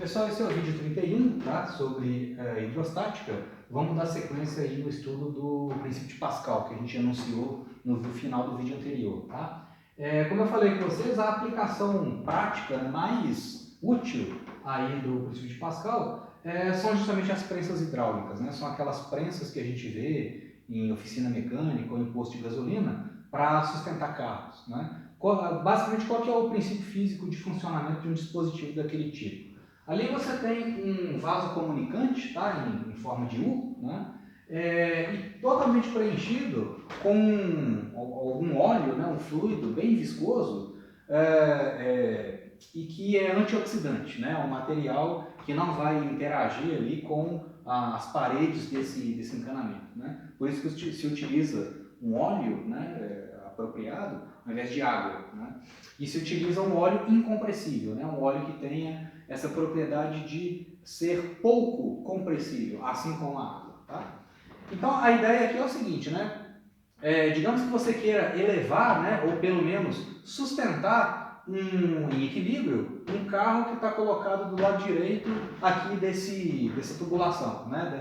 Pessoal, esse é o vídeo 31, tá? Sobre hidrostática. Vamos dar sequência aí no estudo do princípio de Pascal, que a gente anunciou no final do vídeo anterior, tá? Como eu falei com vocês, a aplicação prática mais útil aí do princípio de Pascal são justamente as prensas hidráulicas, né? São aquelas prensas que a gente vê em oficina mecânica ou em posto de gasolina para sustentar carros, né? Basicamente, qual que é o princípio físico de funcionamento de um dispositivo daquele tipo? Ali você tem um vaso comunicante, tá? em forma de U, né? E totalmente preenchido com algum óleo, né? Um fluido bem viscoso e que é antioxidante, né? Um material que não vai interagir ali com as paredes desse encanamento, né? Por isso que se utiliza um óleo, né? Apropriado ao invés de água, né? E se utiliza um óleo incompressível, né? Um óleo que tenha essa propriedade de ser pouco compressível, assim como a água, tá? Então a ideia aqui é o seguinte, né? Digamos que você queira elevar, né, ou pelo menos sustentar em equilíbrio um carro que está colocado do lado direito aqui dessa tubulação, né,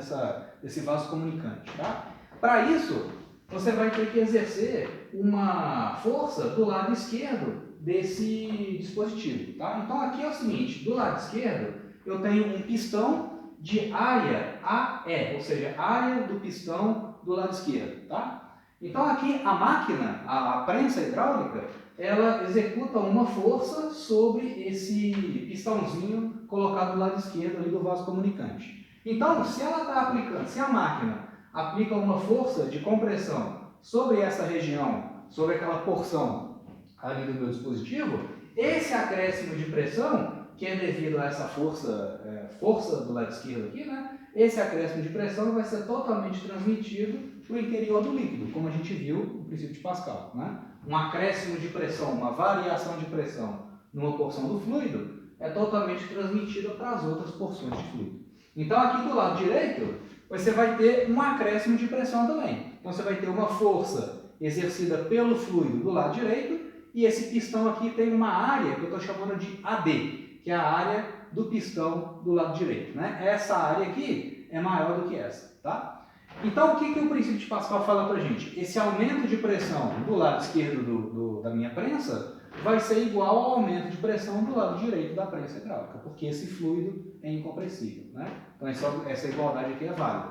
desse vaso comunicante, tá? Para isso, você vai ter que exercer uma força do lado esquerdo desse dispositivo, tá? Então aqui é o seguinte, do lado esquerdo eu tenho um pistão de área AE, ou seja, área do pistão do lado esquerdo, tá? Então aqui a máquina, a prensa hidráulica, ela executa uma força sobre esse pistãozinho colocado do lado esquerdo ali do vaso comunicante. Então, se a máquina aplica uma força de compressão sobre essa região, sobre aquela porção ali do meu dispositivo, esse acréscimo de pressão, que é devido a essa força do lado esquerdo aqui, né? Esse acréscimo de pressão vai ser totalmente transmitido para o interior do líquido, como a gente viu no princípio de Pascal, né? Um acréscimo de pressão, uma variação de pressão numa porção do fluido é totalmente transmitida para as outras porções de fluido. Então aqui do lado direito você vai ter um acréscimo de pressão também. Então você vai ter uma força exercida pelo fluido do lado direito e esse pistão aqui tem uma área que eu estou chamando de AD, que é a área do pistão do lado direito, né? Essa área aqui é maior do que essa, tá? Então, o que o princípio de Pascal fala para a gente? Esse aumento de pressão do lado esquerdo da minha prensa vai ser igual ao aumento de pressão do lado direito da prensa hidráulica, porque esse fluido é incompressível, né? Então, essa igualdade aqui é válida.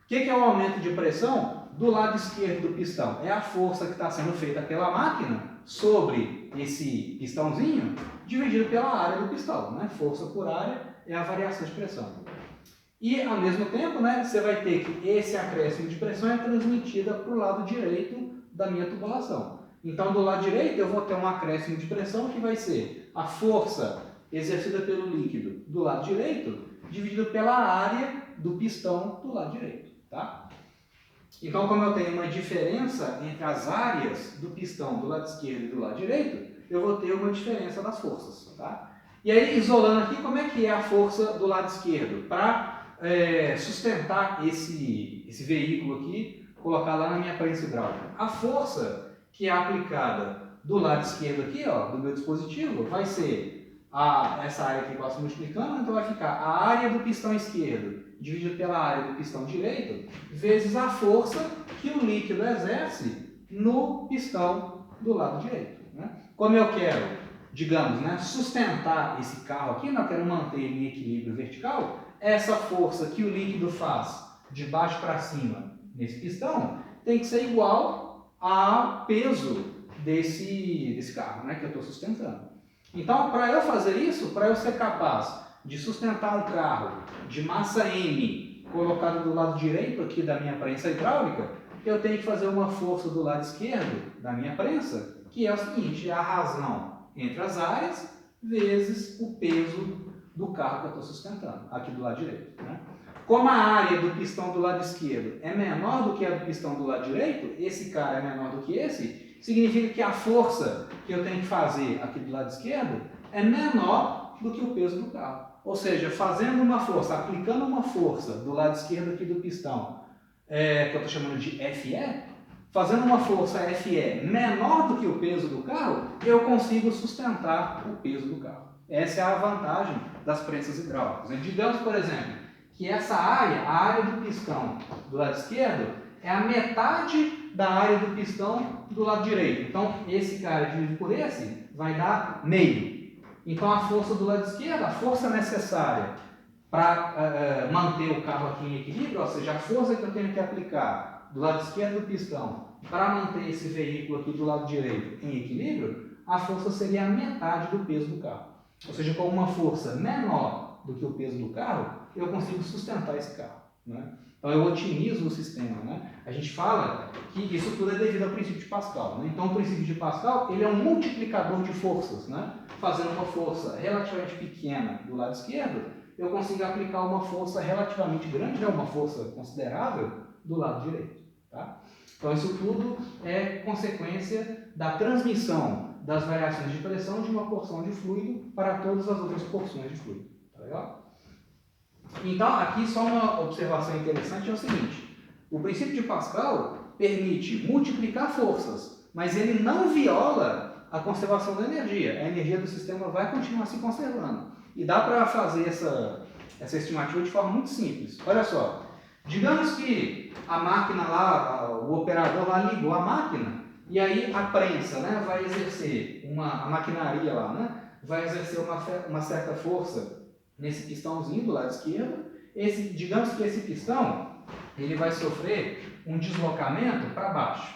O que é o aumento de pressão do lado esquerdo do pistão? É a força que está sendo feita pela máquina sobre esse pistãozinho dividido pela área do pistão, né? Força por área é a variação de pressão. E, ao mesmo tempo, né, você vai ter que esse acréscimo de pressão é transmitida para o lado direito da minha tubulação. Então, do lado direito, eu vou ter um acréscimo de pressão que vai ser a força exercida pelo líquido do lado direito, dividido pela área do pistão do lado direito, tá? Então, como eu tenho uma diferença entre as áreas do pistão do lado esquerdo e do lado direito, eu vou ter uma diferença das forças, tá? E aí, isolando aqui, como é que é a força do lado esquerdo? Para sustentar esse veículo aqui, colocar lá na minha prensa hidráulica. A força que é aplicada do lado esquerdo aqui, ó, do meu dispositivo, vai ser essa área aqui que eu estou multiplicando, então vai ficar a área do pistão esquerdo dividido pela área do pistão direito, vezes a força que o líquido exerce no pistão do lado direito, né? Como eu quero, digamos, né, sustentar esse carro aqui, eu quero manter ele em equilíbrio vertical, essa força que o líquido faz de baixo para cima nesse pistão tem que ser igual ao peso desse carro, né, que eu estou sustentando. Então, para eu fazer isso, para eu ser capaz de sustentar um carro de massa M colocado do lado direito aqui da minha prensa hidráulica, eu tenho que fazer uma força do lado esquerdo da minha prensa, que é o seguinte, é a razão entre as áreas vezes o peso do carro que eu estou sustentando, aqui do lado direito, né? Como a área do pistão do lado esquerdo é menor do que a do pistão do lado direito, esse cara é menor do que esse, significa que a força que eu tenho que fazer aqui do lado esquerdo é menor do que o peso do carro. Ou seja, fazendo uma força, aplicando uma força do lado esquerdo aqui do pistão, que eu estou chamando de FE, fazendo uma força FE menor do que o peso do carro, eu consigo sustentar o peso do carro. Essa é a vantagem das prensas hidráulicas. Digamos, por exemplo, que essa área, a área do pistão do lado esquerdo, é a metade da área do pistão do lado direito. Então, esse cara dividido por esse vai dar meio. Então, a força do lado esquerdo, a força necessária para manter o carro aqui em equilíbrio, ou seja, a força que eu tenho que aplicar do lado esquerdo do pistão para manter esse veículo aqui do lado direito em equilíbrio, a força seria a metade do peso do carro. Ou seja, com uma força menor do que o peso do carro, eu consigo sustentar esse carro, né? Então eu otimizo o sistema, né? A gente fala que isso tudo é devido ao princípio de Pascal, né? Então o princípio de Pascal, ele é um multiplicador de forças, né? Fazendo uma força relativamente pequena do lado esquerdo, eu consigo aplicar uma força relativamente grande, né? Uma força considerável do lado direito, tá? Então isso tudo é consequência da transmissão das variações de pressão de uma porção de fluido para todas as outras porções de fluido, tá legal? Então, aqui só uma observação interessante é o seguinte: o princípio de Pascal permite multiplicar forças, mas ele não viola a conservação da energia. A energia do sistema vai continuar se conservando. E dá para fazer essa estimativa de forma muito simples. Olha só, digamos que a máquina lá, o operador lá ligou a máquina, e aí a prensa, né, vai exercer, a maquinaria lá, né, vai exercer uma certa força nesse pistãozinho do lado esquerdo. Digamos que esse pistão ele vai sofrer um deslocamento para baixo.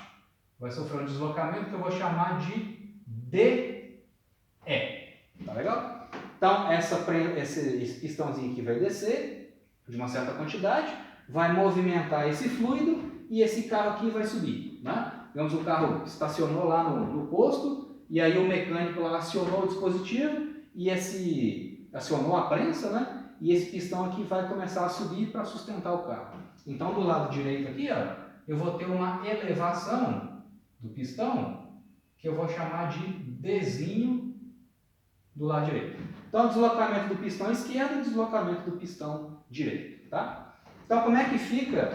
Vai sofrer um deslocamento que eu vou chamar de DE. Tá legal? Então, esse pistãozinho aqui vai descer de uma certa quantidade, vai movimentar esse fluido e esse carro aqui vai subir, né? Digamos, o carro estacionou lá no posto e aí o mecânico lá acionou o dispositivo e acionou a prensa, né? E esse pistão aqui vai começar a subir para sustentar o carro. Então, do lado direito aqui, ó, eu vou ter uma elevação do pistão que eu vou chamar de Dzinho do lado direito. Então, deslocamento do pistão esquerdo e deslocamento do pistão direito, tá? Então, como é que fica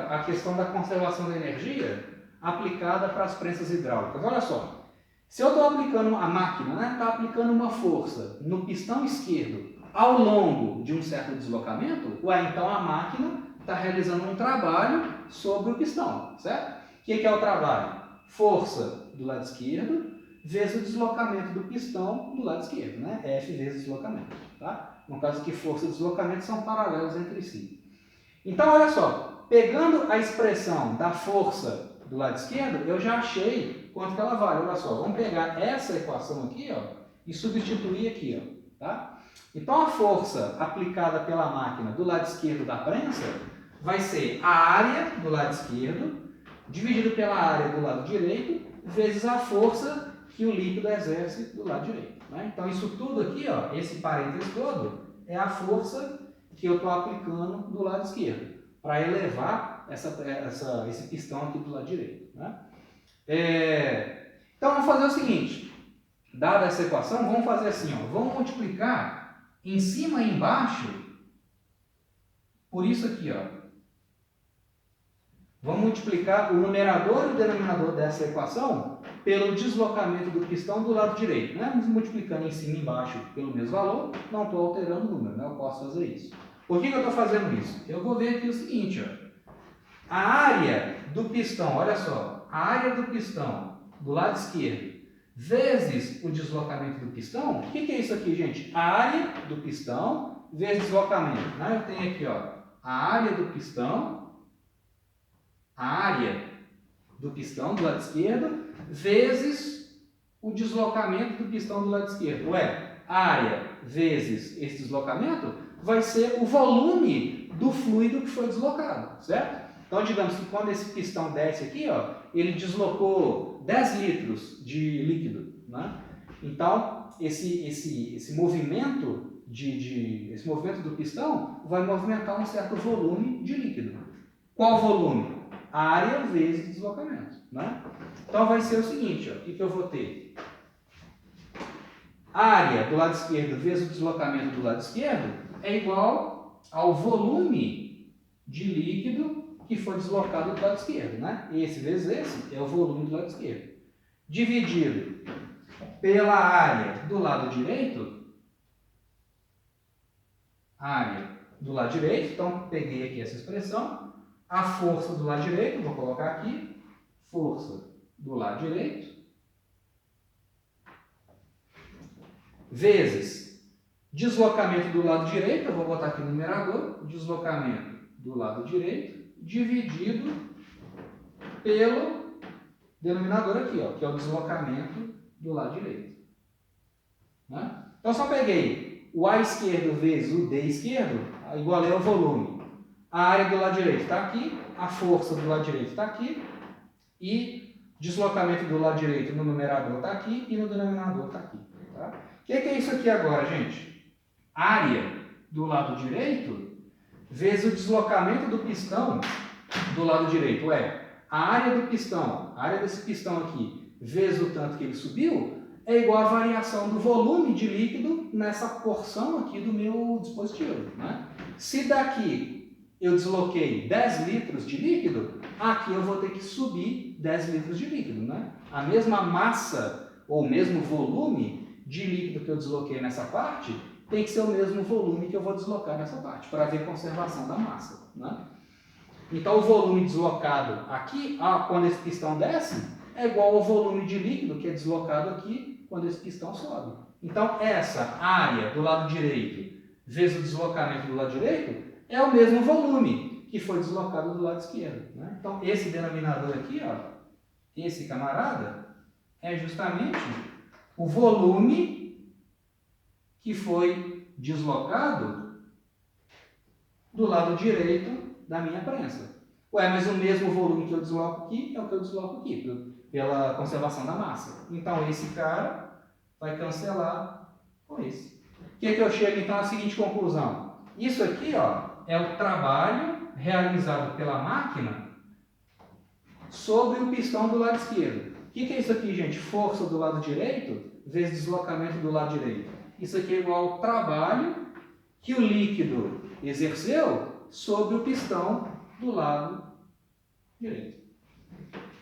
a questão da conservação da energia aplicada para as prensas hidráulicas? Olha só. Se eu estou aplicando a máquina, né, está aplicando uma força no pistão esquerdo ao longo de um certo deslocamento, então a máquina está realizando um trabalho sobre o pistão, certo? O que é o trabalho? Força do lado esquerdo vezes o deslocamento do pistão do lado esquerdo, né? F vezes deslocamento, tá? No caso aqui, força e deslocamento são paralelos entre si. Então, olha só, pegando a expressão da força do lado esquerdo, eu já achei quanto que ela vale. Olha só, vamos pegar essa equação aqui, ó, e substituir aqui, ó, tá? Então, a força aplicada pela máquina do lado esquerdo da prensa vai ser a área do lado esquerdo dividido pela área do lado direito vezes a força que o líquido exerce do lado direito, né? Então, isso tudo aqui, ó, esse parênteses todo, é a força que eu estou aplicando do lado esquerdo para elevar esse pistão aqui do lado direito, né? Então, vamos fazer o seguinte. Dada essa equação, vamos fazer assim, ó, vamos multiplicar em cima e embaixo por isso aqui, ó. Vamos multiplicar o numerador e o denominador dessa equação pelo deslocamento do pistão do lado direito, né? Vamos multiplicando em cima e embaixo pelo mesmo valor, não estou alterando o número, né? Eu posso fazer isso. Por que eu estou fazendo isso? Eu vou ver aqui o seguinte, ó. A área do pistão, olha só, a área do pistão do lado esquerdo vezes o deslocamento do pistão, o que é isso aqui, gente? A área do pistão vezes deslocamento, né? Eu tenho aqui, ó, a área do pistão do lado esquerdo vezes o deslocamento do pistão do lado esquerdo. Área vezes esse deslocamento vai ser o volume do fluido que foi deslocado, certo? Então, digamos que quando esse pistão desce aqui, ó, ele deslocou 10 litros de líquido, né? Então, esse movimento esse movimento do pistão vai movimentar um certo volume de líquido. Qual volume? Área vezes deslocamento, né? Então, vai ser o seguinte, ó, o que eu vou ter? Área do lado esquerdo vezes o deslocamento do lado esquerdo é igual ao volume de líquido que foi deslocado do lado esquerdo, né? Esse vezes esse é o volume do lado esquerdo. Dividido pela área do lado direito, então peguei aqui essa expressão, a força do lado direito, vou colocar aqui, força do lado direito, vezes deslocamento do lado direito, eu vou botar aqui no numerador, deslocamento do lado direito, dividido pelo denominador aqui, ó, que é o deslocamento do lado direito. Né? Então, só peguei o A esquerdo vezes o D esquerdo, igualei ao volume. A área do lado direito está aqui, a força do lado direito está aqui, e deslocamento do lado direito no numerador está aqui e no denominador está aqui. Tá? O que é isso aqui agora, gente? Área do lado direito vezes o deslocamento do pistão do lado direito. Ué, a área do pistão, a área desse pistão aqui, vezes o tanto que ele subiu, é igual à variação do volume de líquido nessa porção aqui do meu dispositivo. Né? Se daqui eu desloquei 10 litros de líquido, aqui eu vou ter que subir 10 litros de líquido. Né? A mesma massa ou o mesmo volume de líquido que eu desloquei nessa parte tem que ser o mesmo volume que eu vou deslocar nessa parte, para ver conservação da massa. Né? Então, o volume deslocado aqui, quando esse pistão desce, é igual ao volume de líquido que é deslocado aqui quando esse pistão sobe. Então, essa área do lado direito vezes o deslocamento do lado direito é o mesmo volume que foi deslocado do lado esquerdo. Né? Então, esse denominador aqui, ó, esse camarada, é justamente o volume que foi deslocado do lado direito da minha prensa. Ué, mas o mesmo volume que eu desloco aqui é o que eu desloco aqui, pela conservação da massa. Então, esse cara vai cancelar com esse. O que eu chego, então, à seguinte conclusão? Isso aqui, ó, é o trabalho realizado pela máquina sobre o pistão do lado esquerdo. O que é isso aqui, gente? Força do lado direito vezes deslocamento do lado direito. Isso aqui é igual ao trabalho que o líquido exerceu sobre o pistão do lado direito.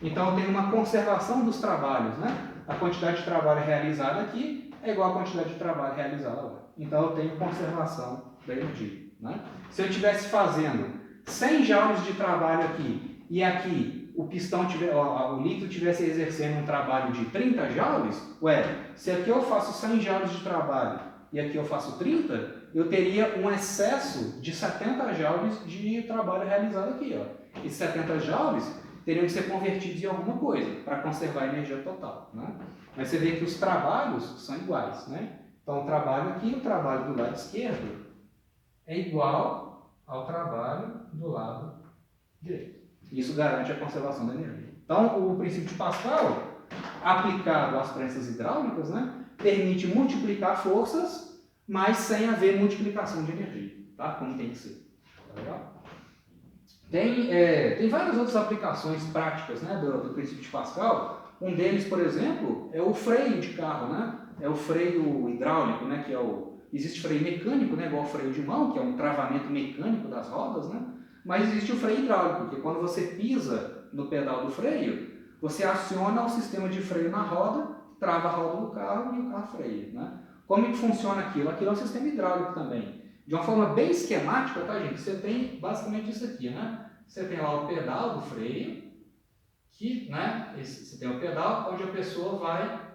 Então, eu tenho uma conservação dos trabalhos. Né? A quantidade de trabalho realizada aqui é igual à quantidade de trabalho realizada lá. Então, eu tenho conservação da energia. Né? Se eu estivesse fazendo 100 joules de trabalho aqui e aqui o líquido estivesse exercendo um trabalho de 30 joules, se aqui eu faço 100 joules de trabalho e aqui eu faço 30, eu teria um excesso de 70 joules de trabalho realizado aqui. Ó. E 70 joules teriam que ser convertidos em alguma coisa para conservar a energia total. Né? Mas você vê que os trabalhos são iguais. Né? Então, o trabalho aqui, o trabalho do lado esquerdo, é igual ao trabalho do lado direito. Isso garante a conservação da energia. Então, o princípio de Pascal, aplicado às prensas hidráulicas, né, permite multiplicar forças, mas sem haver multiplicação de energia, tá? Como tem que ser. Tá legal? Tem várias outras aplicações práticas, né, do princípio de Pascal. Um deles, por exemplo, é o freio de carro, né? É o freio hidráulico, né, que é existe freio mecânico, né, igual o freio de mão, que é um travamento mecânico das rodas, né? Mas existe o freio hidráulico, que quando você pisa no pedal do freio, você aciona o sistema de freio na roda, trava a roda do carro e o carro freia. Né? Como é que funciona aquilo? Aquilo é um sistema hidráulico também. De uma forma bem esquemática, tá, gente? Você tem basicamente isso aqui, né? Você tem lá o pedal do freio, que, né? Você tem o pedal onde a pessoa vai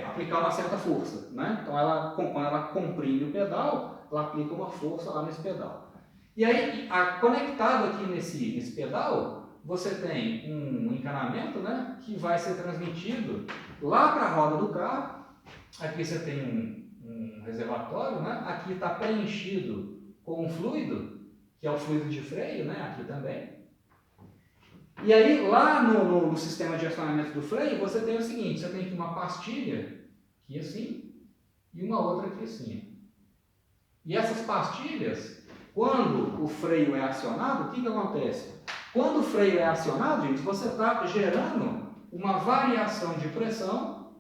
aplicar uma certa força. Né? Então, quando ela comprime o pedal, ela aplica uma força lá nesse pedal. E aí, conectado aqui nesse pedal, você tem um encanamento, né, que vai ser transmitido lá para a roda do carro. Aqui você tem um reservatório, né? Aqui está preenchido com um fluido, que é o fluido de freio, né? Aqui também. E aí, lá no sistema de acionamento do freio, você tem o seguinte, você tem aqui uma pastilha, aqui assim, e uma outra aqui assim. E essas pastilhas, quando o freio é acionado, o que acontece? Quando o freio é acionado, gente, você está gerando uma variação de pressão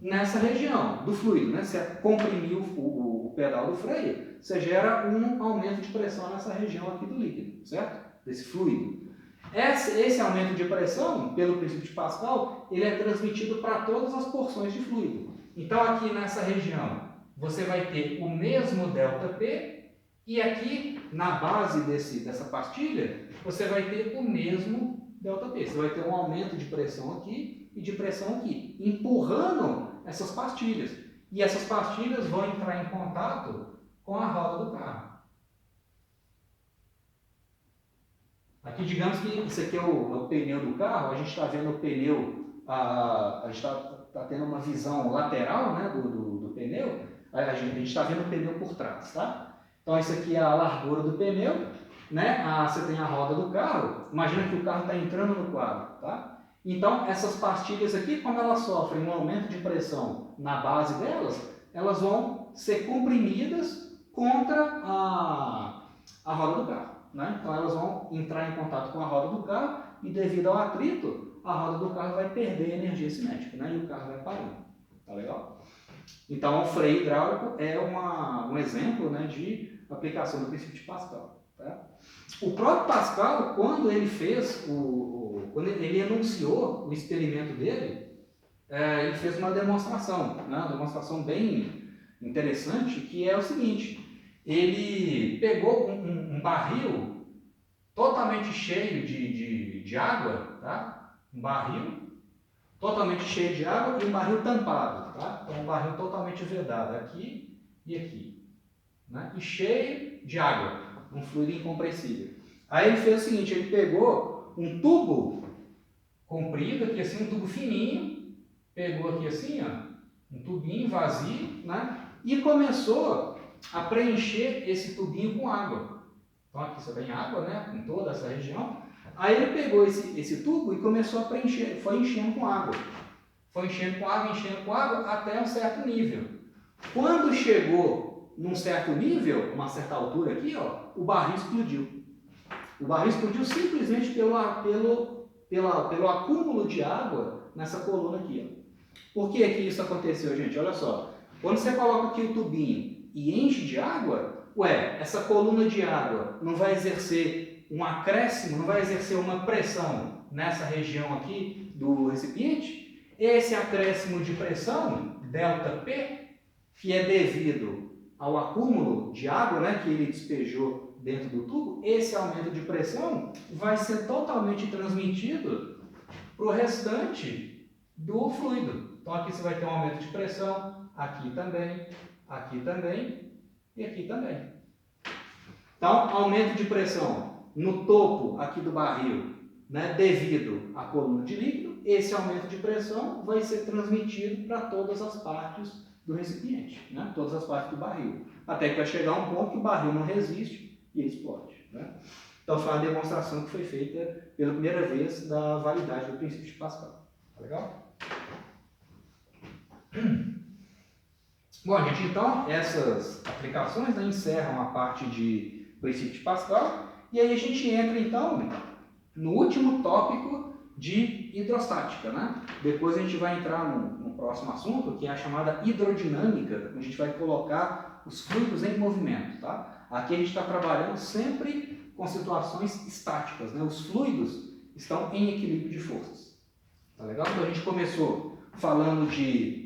nessa região do fluido. Né? Você comprimiu o pedal do freio, você gera um aumento de pressão nessa região aqui do líquido, certo? Desse fluido. Esse aumento de pressão, pelo princípio de Pascal, ele é transmitido para todas as porções de fluido. Então, aqui nessa região, você vai ter o mesmo ΔP, e aqui, na base dessa pastilha, você vai ter o mesmo ΔP. Você vai ter um aumento de pressão aqui e de pressão aqui, empurrando essas pastilhas. E essas pastilhas vão entrar em contato com a roda do carro. Aqui, digamos que isso aqui é o pneu do carro, a gente está vendo o pneu, a gente está tendo uma visão lateral, né, do pneu, a gente está vendo o pneu por trás, tá? Então, isso aqui é a largura do pneu, né? Você tem a roda do carro, imagina que o carro está entrando no quadro, tá? Então, essas pastilhas aqui, como elas sofrem um aumento de pressão na base delas, elas vão ser comprimidas contra a roda do carro. Né? Então elas vão entrar em contato com a roda do carro e devido ao atrito, a roda do carro vai perder energia cinética, né? E o carro vai parando. Tá legal? Então o freio hidráulico é um exemplo, né, de aplicação do princípio de Pascal. Tá? O próprio Pascal, quando ele fez quando ele enunciou o experimento dele, ele fez uma demonstração, né? Uma demonstração bem interessante, que é o seguinte: ele pegou um barril totalmente cheio de água, tá? Um barril totalmente cheio de água e um barril tampado, tá? Então um barril totalmente vedado aqui e aqui, né? E cheio de água, um fluido incompressível. Aí ele fez o seguinte: ele pegou um tubo comprido aqui assim, um tubo fininho, pegou aqui assim, ó, um tubinho vazio, né? E começou a preencher esse tubinho com água. Então aqui só tem água, né, em toda essa região. Aí ele pegou esse tubo e começou a preencher, foi enchendo com água. Foi enchendo com água até um certo nível. Quando chegou num certo nível, uma certa altura aqui, ó, o barril explodiu. O barril explodiu simplesmente pelo acúmulo de água nessa coluna aqui, ó. Por que que isso aconteceu, gente? Olha só. Quando você coloca aqui o tubinho e enche de água, essa coluna de água não vai exercer um acréscimo, não vai exercer uma pressão nessa região aqui do recipiente. Esse acréscimo de pressão, ΔP, que é devido ao acúmulo de água, né, que ele despejou dentro do tubo, esse aumento de pressão vai ser totalmente transmitido para o restante do fluido. Então aqui você vai ter um aumento de pressão, aqui também e aqui também. Então, aumento de pressão no topo aqui do barril, né, devido à coluna de líquido, esse aumento de pressão vai ser transmitido para todas as partes do recipiente, né, todas as partes do barril, até que vai chegar um ponto que o barril não resiste e ele explode. Né? Então, foi uma demonstração que foi feita pela primeira vez da validade do princípio de Pascal. Tá legal? Bom, gente, então essas aplicações, né, encerram a parte de princípio de Pascal e aí a gente entra então no último tópico de hidrostática, né? Depois a gente vai entrar no próximo assunto, que é a chamada hidrodinâmica, onde a gente vai colocar os fluidos em movimento, tá? Aqui a gente está trabalhando sempre com situações estáticas, né? Os fluidos estão em equilíbrio de forças. Tá legal? Então a gente começou falando de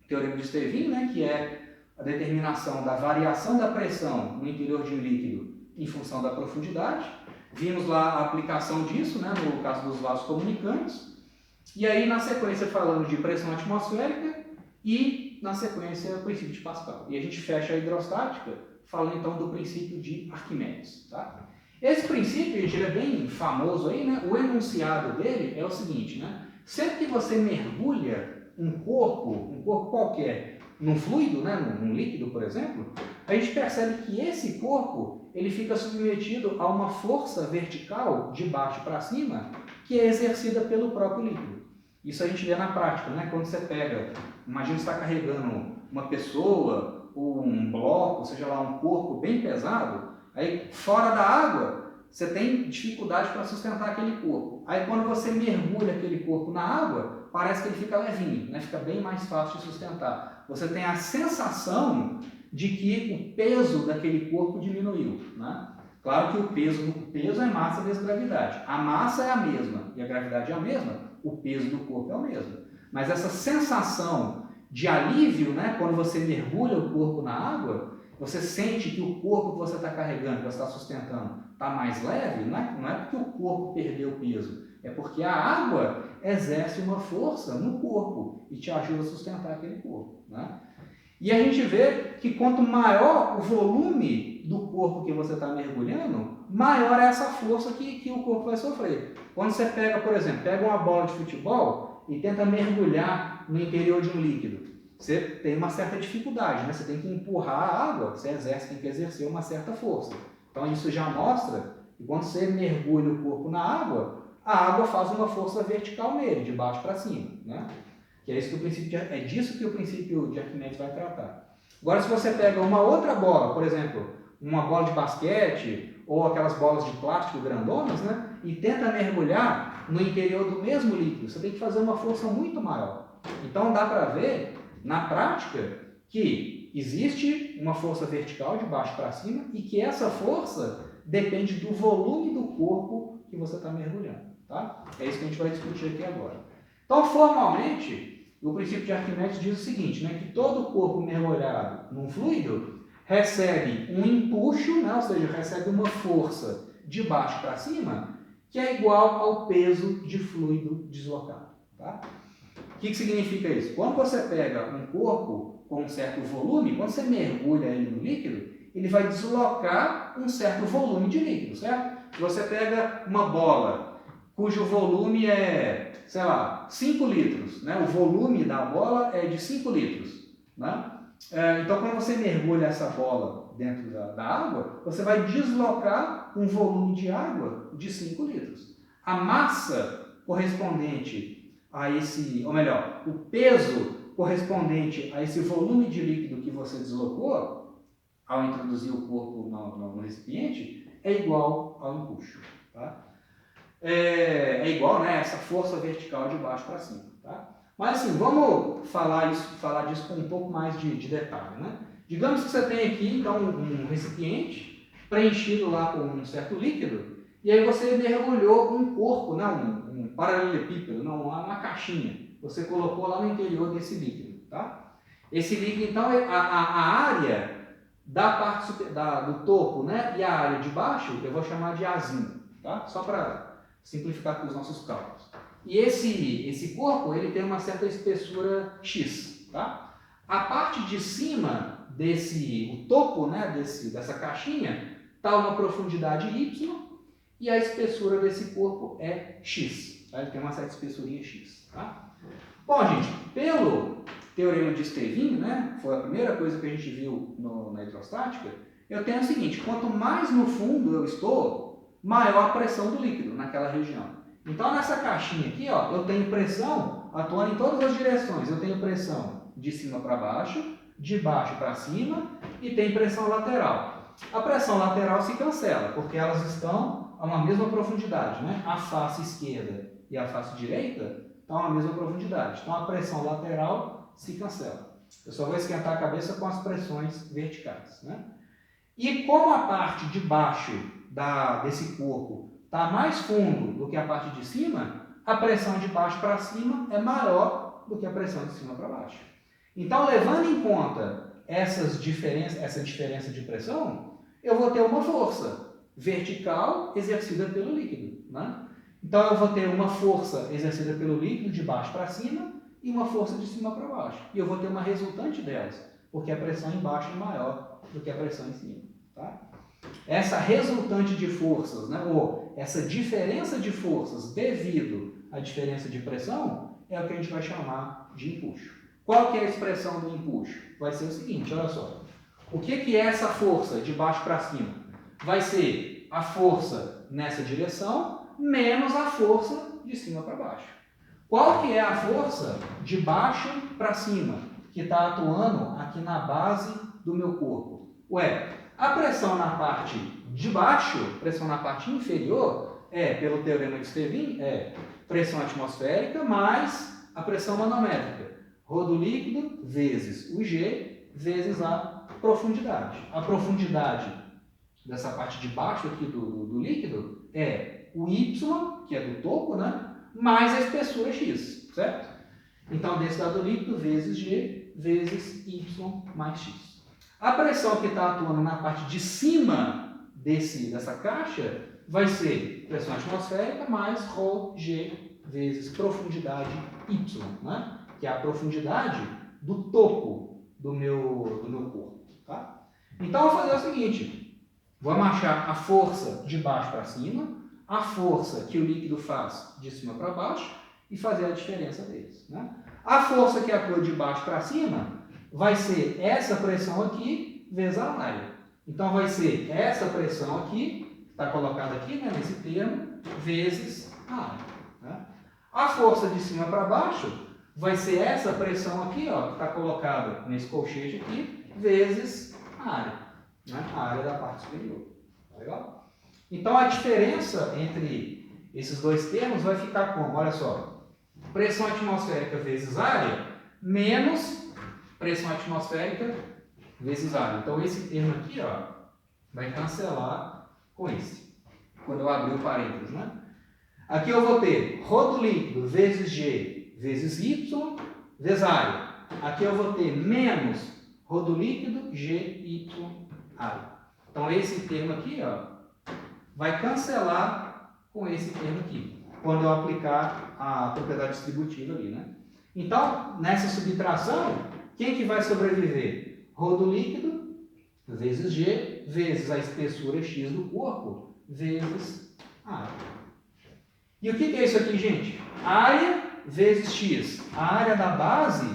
teorema de Stevin, né, que é a determinação da variação da pressão no interior de um líquido em função da profundidade. Vimos lá a aplicação disso, né, no caso dos vasos comunicantes. E aí, na sequência, falando de pressão atmosférica e, na sequência, o princípio de Pascal. E a gente fecha a hidrostática falando, então, do princípio de Arquimedes. Tá? Esse princípio, gente, ele é bem famoso aí, né? O enunciado dele é o seguinte, né? Sempre que você mergulha um corpo qualquer, num fluido, né, num líquido, por exemplo, a gente percebe que esse corpo ele fica submetido a uma força vertical de baixo para cima que é exercida pelo próprio líquido. Isso a gente vê na prática, né? Quando você pega, imagina você está carregando uma pessoa ou um bloco, seja lá um corpo bem pesado, aí fora da água você tem dificuldade para sustentar aquele corpo. Aí quando você mergulha aquele corpo na água, parece que ele fica levinho, né? Fica bem mais fácil de sustentar. Você tem a sensação de que o peso daquele corpo diminuiu. Né? Claro que o peso é massa vezes gravidade. A massa é a mesma e a gravidade é a mesma, o peso do corpo é o mesmo. Mas essa sensação de alívio, né, quando você mergulha o corpo na água, você sente que o corpo que você está carregando, que você está sustentando, está mais leve, não é porque o corpo perdeu peso, é porque a água exerce uma força no corpo e te ajuda a sustentar aquele corpo, né? E a gente vê que quanto maior o volume do corpo que você está mergulhando, maior é essa força que o corpo vai sofrer. Quando você pega, por exemplo, uma bola de futebol e tenta mergulhar no interior de um líquido, você tem uma certa dificuldade, né? Você tem que empurrar a água, você tem que exercer uma certa força. Então isso já mostra que quando você mergulha o corpo na água, a água faz uma força vertical nele, de baixo para cima, né? Que é disso que o princípio de Arquimedes vai tratar. Agora, se você pega uma outra bola, por exemplo, uma bola de basquete ou aquelas bolas de plástico grandonas, né, e tenta mergulhar no interior do mesmo líquido, você tem que fazer uma força muito maior. Então, dá para ver, na prática, que existe uma força vertical de baixo para cima e que essa força depende do volume do corpo que você está mergulhando. Tá? É isso que a gente vai discutir aqui agora. Então, formalmente, o princípio de Arquimedes diz o seguinte, né, que todo corpo mergulhado num fluido recebe um empuxo, né, ou seja, recebe uma força de baixo para cima, que é igual ao peso de fluido deslocado. Tá? O que significa isso? Quando você pega um corpo com um certo volume, quando você mergulha ele no líquido, ele vai deslocar um certo volume de líquido, certo? Se você pega uma bola cujo volume é, sei lá, 5 litros, né? O volume da bola é de 5 litros, né? Então, quando você mergulha essa bola dentro da água, você vai deslocar um volume de água de 5 litros. A massa correspondente a esse, ou melhor, o peso correspondente a esse volume de líquido que você deslocou, ao introduzir o corpo no recipiente, é igual ao empuxo. Tá? É igual, né, essa força vertical de baixo para cima. Tá? Mas assim, vamos falar disso com um pouco mais de detalhe. Né? Digamos que você tem aqui então, um recipiente preenchido lá com um certo líquido, e aí você mergulhou um corpo, né, um paralelepípedo, uma caixinha. Você colocou lá no interior desse líquido. Tá? Esse líquido, então, a área da parte do topo, né, e a área de baixo, eu vou chamar de azinho. Tá? Só para simplificar com os nossos cálculos. E esse corpo ele tem uma certa espessura X. Tá? A parte de cima o topo, né, dessa caixinha está uma profundidade Y e a espessura desse corpo é X. Tá? Ele tem uma certa espessurinha X. Tá? Bom, gente, pelo teorema de Stevin, né, foi a primeira coisa que a gente viu na hidrostática, eu tenho o seguinte, quanto mais no fundo eu estou, maior a pressão do líquido naquela região. Então, nessa caixinha aqui, ó, eu tenho pressão atuando em todas as direções. Eu tenho pressão de cima para baixo, de baixo para cima e tem pressão lateral. A pressão lateral se cancela, porque elas estão a uma mesma profundidade. Né? A face esquerda e a face direita estão a mesma profundidade. Então, a pressão lateral se cancela. Eu só vou esquentar a cabeça com as pressões verticais. Né? E como a parte de baixo desse corpo está mais fundo do que a parte de cima, a pressão de baixo para cima é maior do que a pressão de cima para baixo. Então, levando em conta essa diferença de pressão, eu vou ter uma força vertical exercida pelo líquido. Né? Então, eu vou ter uma força exercida pelo líquido de baixo para cima e uma força de cima para baixo. E eu vou ter uma resultante delas, porque a pressão embaixo é maior do que a pressão em cima. Tá? Essa resultante de forças, né, ou essa diferença de forças devido à diferença de pressão, é o que a gente vai chamar de empuxo. Qual que é a expressão do empuxo? Vai ser o seguinte, olha só. O que é essa força de baixo para cima? Vai ser a força nessa direção menos a força de cima para baixo. Qual que é a força de baixo para cima que está atuando aqui na base do meu corpo? A pressão na parte de baixo, pressão na parte inferior, pelo teorema de Stevin, pressão atmosférica mais a pressão manométrica. Rho do líquido vezes o G vezes a profundidade. A profundidade dessa parte de baixo aqui do líquido é o Y, que é do topo, né? Mais a espessura X, certo? Então, a densidade do líquido vezes G vezes Y mais X. A pressão que está atuando na parte de cima dessa caixa vai ser pressão atmosférica mais ρg vezes profundidade Y, né? Que é a profundidade do topo do meu corpo. Tá? Então, eu vou fazer o seguinte, vamos achar a força de baixo para cima, a força que o líquido faz de cima para baixo e fazer a diferença deles. Né? A força que atua de baixo para cima vai ser essa pressão aqui vezes a área. Então, vai ser essa pressão aqui, está colocada aqui, né, nesse termo, vezes a área. Né? A força de cima para baixo vai ser essa pressão aqui, ó, que está colocada nesse colchete aqui, vezes a área. Né? A área da parte superior. Tá legal? Então, a diferença entre esses dois termos vai ficar como? Olha só. Pressão atmosférica vezes área menos pressão atmosférica vezes área. Então, esse termo aqui, ó, vai cancelar com esse. Quando eu abrir o parênteses, né? Aqui eu vou ter ρ do líquido vezes G vezes Y vezes área. Aqui eu vou ter menos ρ do líquido, G, Y, área. Então, esse termo aqui, ó, vai cancelar com esse termo aqui, quando eu aplicar a propriedade distributiva ali, né? Então, nessa subtração, quem que vai sobreviver? Ρ do líquido vezes G vezes a espessura X do corpo vezes a área. E o que é isso aqui, gente? Área vezes X. A área da base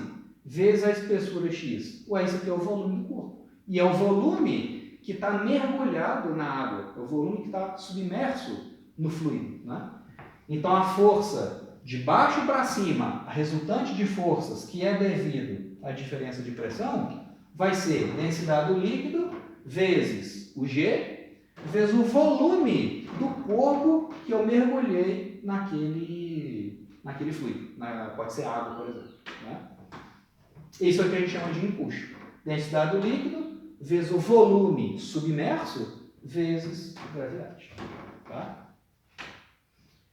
vezes a espessura X. Ué, isso aqui é o volume do corpo. E é o volume que está mergulhado na água. É o volume que está submerso no fluido. Né? Então, a força de baixo para cima, a resultante de forças que é devido à diferença de pressão, vai ser densidade do líquido vezes o G vezes o volume do corpo que eu mergulhei naquele fluido. Pode ser água, por exemplo. Né? Isso é o que a gente chama de empuxo. Densidade do líquido vezes o volume submerso vezes a gravidade. Tá?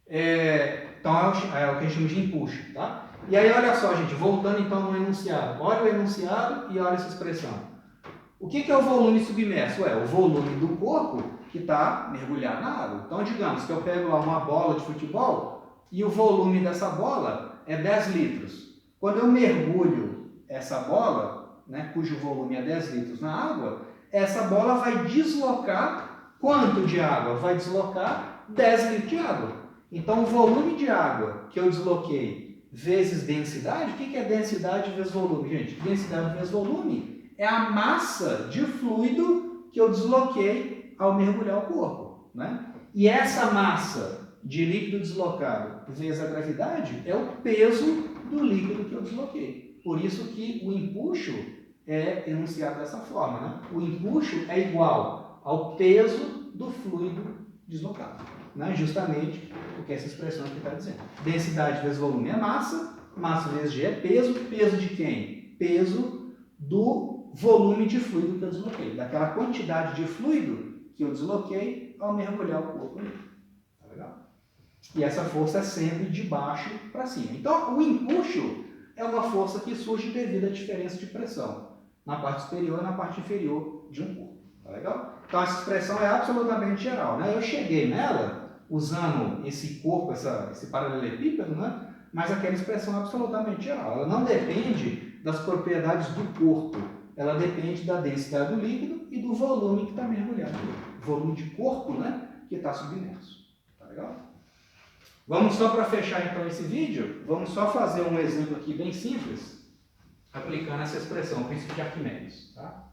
Então é o que a gente chama de empuxo. Tá? E aí, olha só, gente, voltando então no enunciado. Olha o enunciado e olha essa expressão. O que é o volume submerso? É o volume do corpo que está mergulhado na água. Então, digamos que eu pego lá uma bola de futebol e o volume dessa bola é 10 litros. Quando eu mergulho essa bola, né, cujo volume é 10 litros na água, essa bola vai deslocar quanto de água? Vai deslocar 10 litros de água. Então, o volume de água que eu desloquei vezes densidade, o que é densidade vezes volume? Gente, densidade vezes volume é a massa de fluido que eu desloquei ao mergulhar o corpo. Né? E essa massa de líquido deslocado vezes a gravidade é o peso do líquido que eu desloquei. Por isso que o empuxo é enunciado dessa forma. Né? O empuxo é igual ao peso do fluido deslocado. Né? Justamente o que essa expressão aqui está dizendo. Densidade vezes volume é massa, massa vezes G é peso. Peso de quem? Peso do volume de fluido que eu desloquei, daquela quantidade de fluido que eu desloquei ao mergulhar o corpo. Tá legal? E essa força é sempre de baixo para cima. Então, o empuxo é uma força que surge devido à diferença de pressão na parte superior e na parte inferior de um corpo. Tá legal? Então, essa expressão é absolutamente geral. Né? Eu cheguei nela usando esse corpo, esse paralelepípedo, né? Mas aquela expressão é absolutamente geral. Ela não depende das propriedades do corpo. Ela depende da densidade do líquido e do volume que está mergulhado nele. Volume de corpo, né, que está submerso. Tá legal? Vamos só para fechar então esse vídeo, vamos só fazer um exemplo aqui bem simples, aplicando essa expressão, o princípio de Arquimedes. Tá?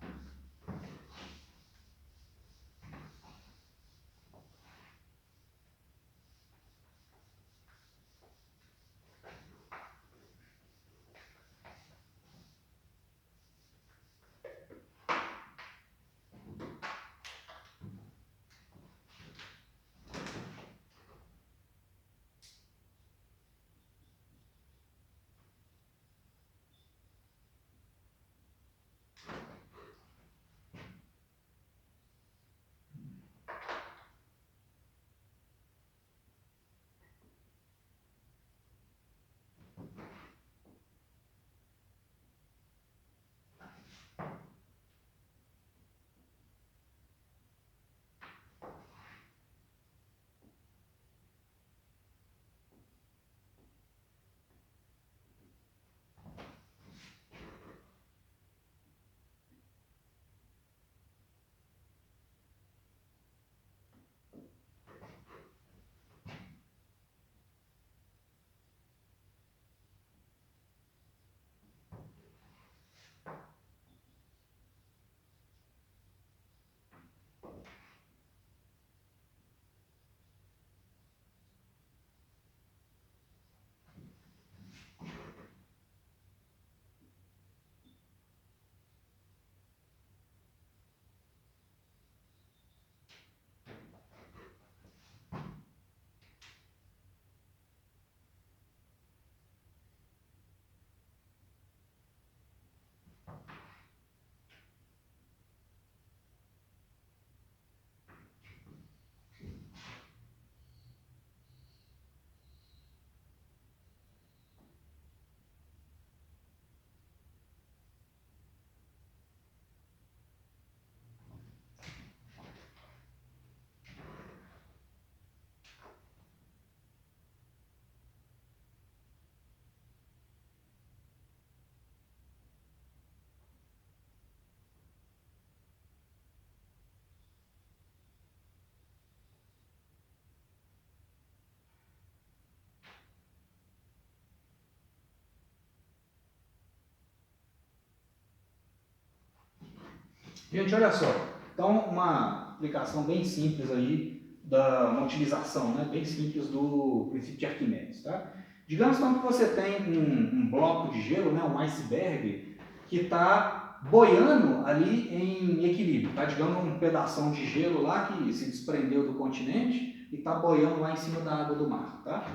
Gente, olha só. Então, uma aplicação bem simples aí, uma utilização, né, bem simples do princípio de Arquimedes, tá? Digamos então que você tem um bloco de gelo, né, um iceberg, que está boiando ali em equilíbrio, tá? Digamos um pedação de gelo lá que se desprendeu do continente e está boiando lá em cima da água do mar, tá?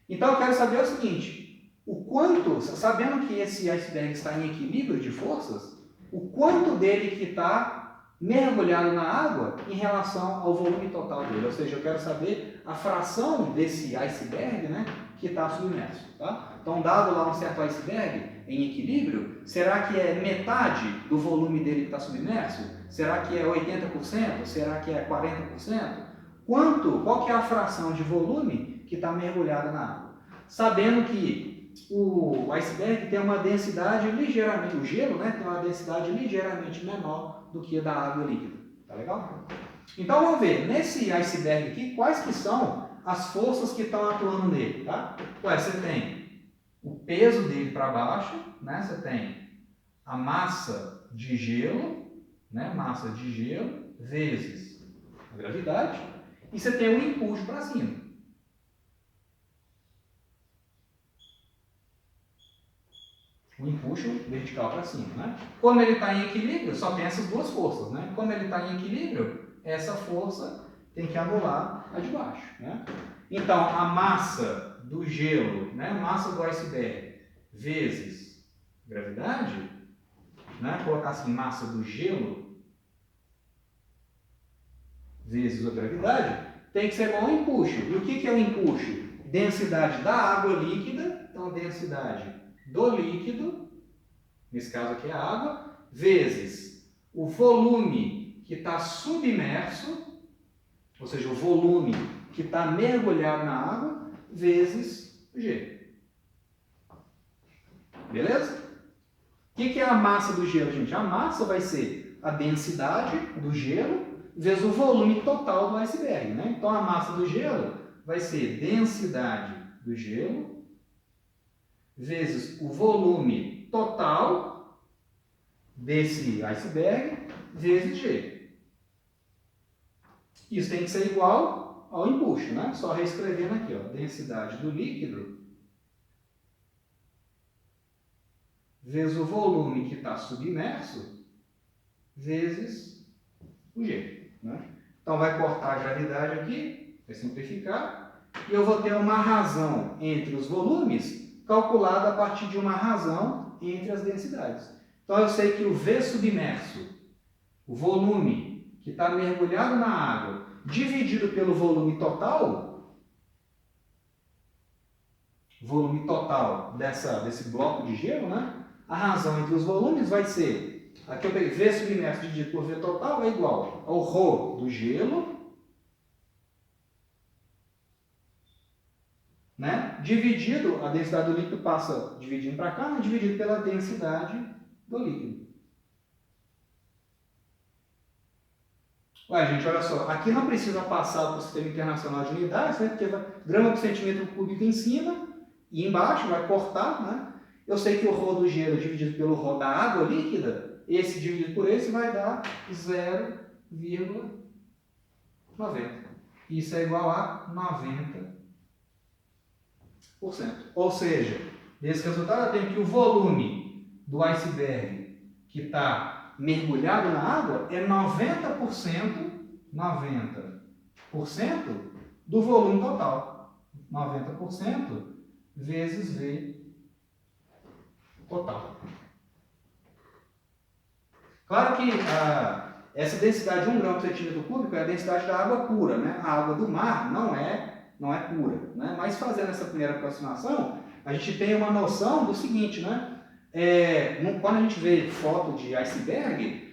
Então eu quero saber o seguinte, o quanto, sabendo que esse iceberg está em equilíbrio de forças, o quanto dele que está mergulhado na água em relação ao volume total dele, ou seja, eu quero saber a fração desse iceberg, né, que está submerso, tá? Então, dado lá um certo iceberg em equilíbrio, será que é metade do volume dele que está submerso? Será que é 80%? Será que é 40%? Qual que é a fração de volume que está mergulhada na água? Sabendo que o iceberg tem uma densidade ligeiramente, o gelo, né, tem uma densidade ligeiramente menor do que a da água líquida. Tá legal? Então vamos ver, nesse iceberg aqui, quais que são as forças que estão atuando nele, tá? Ué, você tem o peso dele para baixo, né? Você tem a massa de gelo, né? Massa de gelo vezes a gravidade, e você tem o empuxo para cima. O empuxo vertical para cima, né? Como ele está em equilíbrio, só tem essas duas forças, né? Como ele está em equilíbrio, essa força tem que anular a de baixo, né? Então, a massa do gelo, né? Massa do iceberg vezes gravidade, né? Colocar assim, massa do gelo vezes a gravidade, tem que ser igual ao empuxo. E o que é o empuxo? Densidade da água líquida, então densidade do líquido, nesse caso aqui é a água, vezes o volume que está submerso, ou seja, o volume que está mergulhado na água, vezes o G. Beleza? O que é a massa do gelo, gente? A massa vai ser a densidade do gelo vezes o volume total do iceberg, né? Então, a massa do gelo vai ser densidade do gelo vezes o volume total desse iceberg vezes G. Isso tem que ser igual ao empuxo, né? Só reescrevendo aqui, ó, densidade do líquido vezes o volume que está submerso vezes o G, né? Então vai cortar a gravidade aqui, vai simplificar, e eu vou ter uma razão entre os volumes calculada a partir de uma razão entre as densidades. Então eu sei que o V submerso, o volume que está mergulhado na água, dividido pelo volume total desse bloco de gelo, né? A razão entre os volumes vai ser, aqui eu peguei V submerso dividido por V total é igual ao ρ do gelo, né? Dividido, a densidade do líquido passa dividindo para cá, né? Dividido pela densidade do líquido. Ué, gente, olha só, aqui não precisa passar para o Sistema Internacional de Unidades, né? Porque vai grama por centímetro cúbico em cima e embaixo vai cortar, né? Eu sei que o ρ do gelo dividido pelo ρ da água líquida, esse dividido por esse vai dar 0,90. Isso é igual a 90%. Ou seja, desse resultado eu tenho que o volume do iceberg que está mergulhado na água é 90% do volume total. 90% vezes V total. Claro que essa densidade de 1 grama por centímetro cúbico é a densidade da água pura, né? A água do mar não é pura, né? Mas fazendo essa primeira aproximação, a gente tem uma noção do seguinte, né? Quando a gente vê foto de iceberg,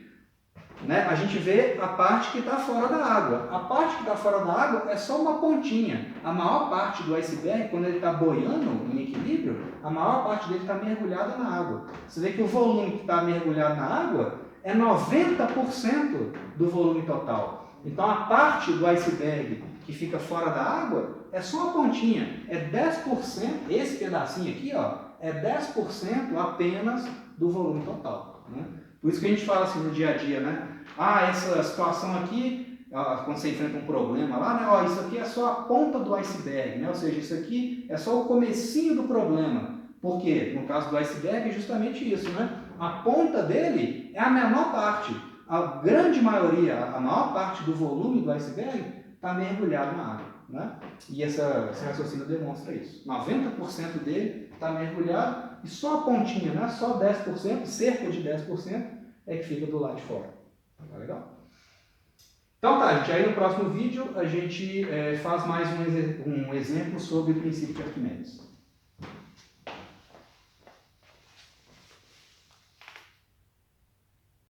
né, a gente vê a parte que está fora da água. A parte que está fora da água é só uma pontinha. A maior parte do iceberg, quando ele está boiando em equilíbrio, a maior parte dele está mergulhada na água. Você vê que o volume que está mergulhado na água é 90% do volume total. Então a parte do iceberg que fica fora da água é só a pontinha. É 10%, esse pedacinho aqui, ó, é 10% apenas do volume total, né? Por isso que a gente fala assim no dia a dia, né? essa situação aqui, quando você enfrenta um problema lá, né? Isso aqui é só a ponta do iceberg, né? Ou seja, isso aqui é só o comecinho do problema. Por quê? No caso do iceberg é justamente isso, né? A ponta dele é a menor parte. A grande maioria, a maior parte do volume do iceberg está mergulhado na água, né? E esse raciocínio demonstra isso. 90% dele está mergulhado e só a pontinha, né? Só 10%, cerca de 10% é que fica do lado de fora. Tá legal? Então tá, gente. Aí no próximo vídeo a gente faz mais um exemplo sobre o princípio de Arquimedes.